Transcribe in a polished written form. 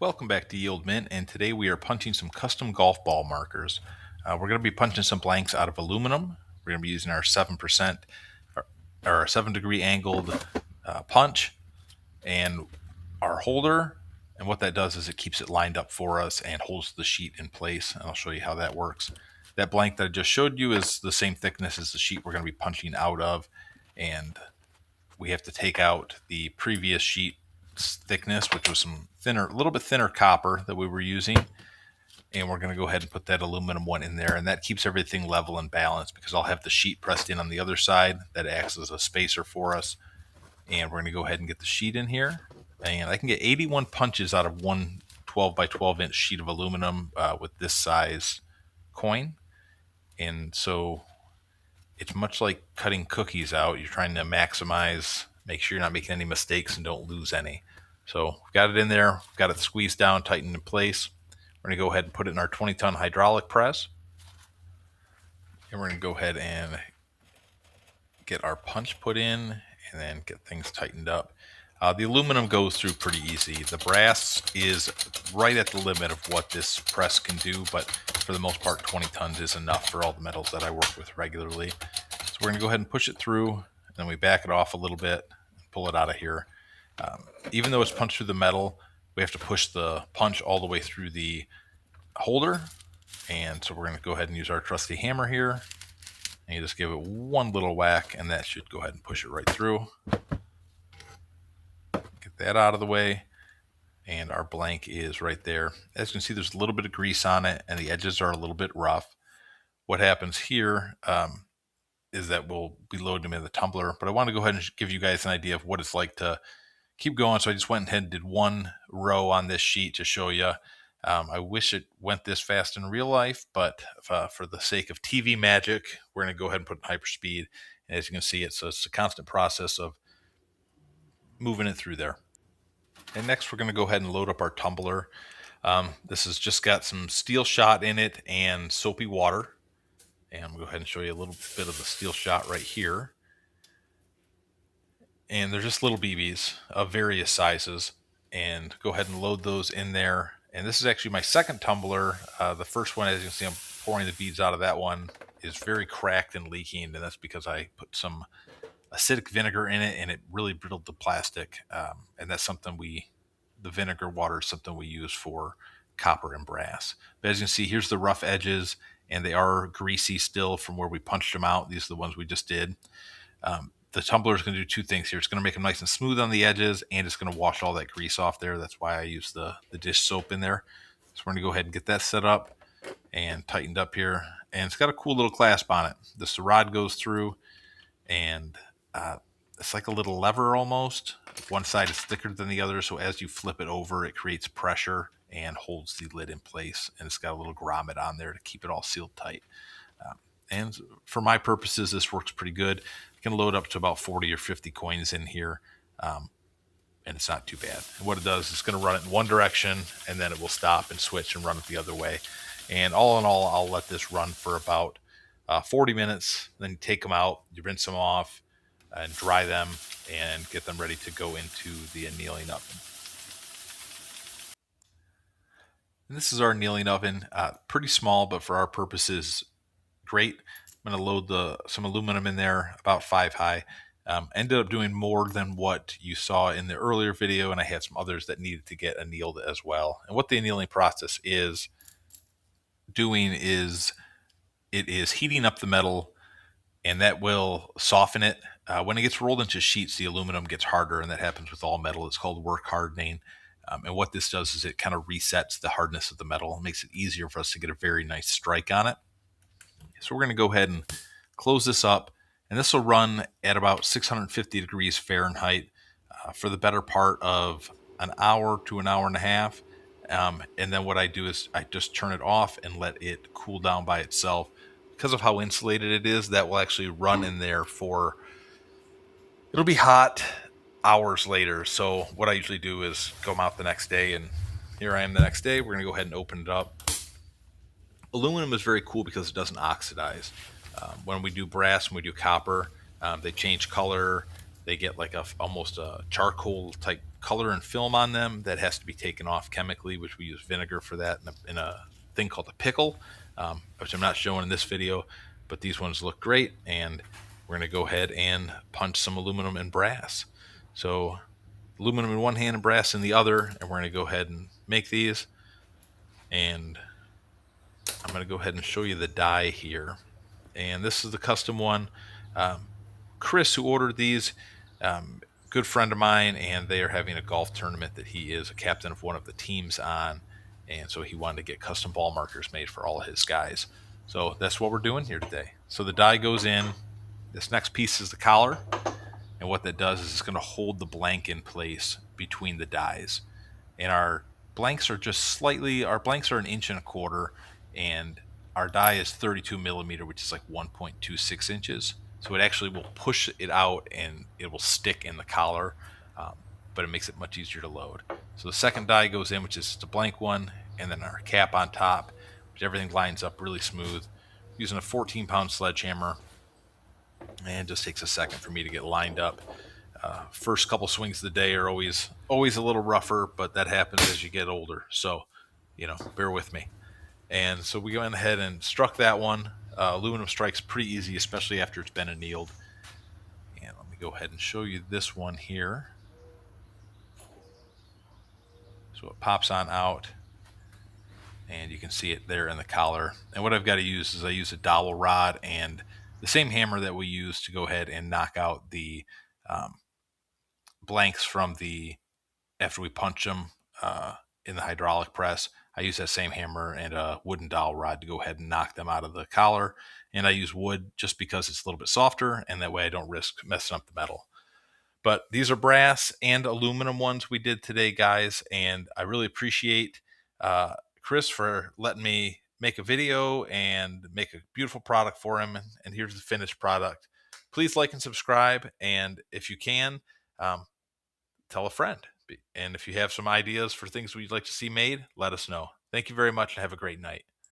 Welcome back to Yield Mint, and today we are punching some custom golf ball markers. We're going to be punching some blanks out of aluminum. We're going to be using our 7% or our 7-degree angled punch and our holder. And what that does is it keeps it lined up for us and holds the sheet in place. And I'll show you how that works. That blank that I just showed you is the same thickness as the sheet we're going to be punching out of. And we have to take out the previous sheet thickness, which was some thinner, a little bit thinner copper that we were using. And we're going to go ahead and put that aluminum one in there. And that keeps everything level and balanced because I'll have the sheet pressed in on the other side that acts as a spacer for us. And we're going to go ahead and get the sheet in here. And I can get 81 punches out of one 12 by 12 inch sheet of aluminum with this size coin. And so it's much like cutting cookies out. You're trying to maximize, make sure you're not making any mistakes and don't lose any. So we've got it in there, we've got it squeezed down, tightened in place. We're going to go ahead and put it in our 20-ton hydraulic press. And we're going to go ahead and get our punch put in and then get things tightened up. The aluminum goes through pretty easy. The brass is right at the limit of what this press can do, but for the most part, 20 tons is enough for all the metals that I work with regularly. So we're going to go ahead and push it through, and then we back it off a little bit, and pull it out of here. Even though it's punched through the metal, we have to push the punch all the way through the holder. And so we're going to go ahead and use our trusty hammer here. And you just give it one little whack, and that should go ahead and push it right through. Get that out of the way. And our blank is right there. As you can see, there's a little bit of grease on it, and the edges are a little bit rough. What happens here is that we'll be loading them in the tumbler, but I want to go ahead and give you guys an idea of what it's like to keep going. So I just went ahead and did one row on this sheet to show you. I wish it went this fast in real life, but for the sake of TV magic, we're going to go ahead and put in hyperspeed. And as you can see, it's a constant process of moving it through there. And next, we're going to go ahead and load up our tumbler. This has just got some steel shot in it and soapy water. And I'm going to go ahead and show you a little bit of the steel shot right here. And they're just little BBs of various sizes. And go ahead and load those in there. And this is actually my second tumbler. The first one, as you can see, I'm pouring the beads out of that one, is very cracked and leaking. And that's because I put some acidic vinegar in it and it really brittled the plastic. And that's something the vinegar water is something we use for copper and brass. But as you can see, here's the rough edges, and they are greasy still from where we punched them out. These are the ones we just did. The tumbler is going to do two things here. It's going to make them nice and smooth on the edges, and it's going to wash all that grease off there. That's why I use the dish soap in there. So we're going to go ahead and get that set up and tightened up here. And it's got a cool little clasp on it. The rod goes through, and it's like a little lever almost. One side is thicker than the other, so as you flip it over, it creates pressure and holds the lid in place. And it's got a little grommet on there to keep it all sealed tight. And for my purposes, this works pretty good. You can load up to about 40 or 50 coins in here, and it's not too bad. And what it does is it's going to run it in one direction, and then it will stop and switch and run it the other way. And all in all, I'll let this run for about 40 minutes. Then you take them out, you rinse them off, and dry them, and get them ready to go into the annealing oven. And this is our annealing oven. Pretty small, but for our purposes, great. I'm going to load some aluminum in there, about 5 high. Ended up doing more than what you saw in the earlier video, and I had some others that needed to get annealed as well. And what the annealing process is doing is it is heating up the metal, and that will soften it. When it gets rolled into sheets, the aluminum gets harder, and that happens with all metal. It's called work hardening. And what this does is it kind of resets the hardness of the metal. It makes it easier for us to get a very nice strike on it. So we're going to go ahead and close this up, and this will run at about 650 degrees Fahrenheit for the better part of an hour to an hour and a half. And then what I do is I just turn it off and let it cool down by itself. Because of how insulated it is, that will actually run in there it'll be hot hours later. So what I usually do is come out the next day, and here I am the next day. We're going to go ahead and open it up. Aluminum is very cool because it doesn't oxidize. When we do brass and we do copper, they change color. They get like almost a charcoal type color and film on them that has to be taken off chemically, which we use vinegar for that in a thing called a pickle, which I'm not showing in this video, but these ones look great. And we're going to go ahead and punch some aluminum and brass. So aluminum in one hand and brass in the other, and we're going to go ahead and make these. And I'm going to go ahead and show you the die here. And this is the custom one. Chris, who ordered these, good friend of mine, and they are having a golf tournament that he is a captain of one of the teams on. And so he wanted to get custom ball markers made for all of his guys. So that's what we're doing here today. So the die goes in. This next piece is the collar. And what that does is it's going to hold the blank in place between the dies. And our blanks are our blanks are 1.25 inches, and our die is 32 millimeter, which is like 1.26 inches. So it actually will push it out and it will stick in the collar, but it makes it much easier to load. So the second die goes in, which is just a blank one, and then our cap on top, which everything lines up really smooth. Using a 14-pound sledgehammer, and it just takes a second for me to get lined up. First couple swings of the day are always a little rougher, but that happens as you get older. So, bear with me. And so we went ahead and struck that one. Aluminum strikes pretty easy, especially after it's been annealed. And let me go ahead and show you this one here. So it pops on out, and you can see it there in the collar. And what I've got to use is I use a dowel rod and the same hammer that we use to go ahead and knock out the blanks from after we punch them in the hydraulic press. I use that same hammer and a wooden dowel rod to go ahead and knock them out of the collar. And I use wood just because it's a little bit softer, and that way I don't risk messing up the metal. But these are brass and aluminum ones we did today, guys, and I really appreciate Chris for letting me make a video and make a beautiful product for him. And here's the finished product. Please like and subscribe, and if you can, tell a friend. And if you have some ideas for things we'd like to see made, let us know. Thank you very much and have a great night.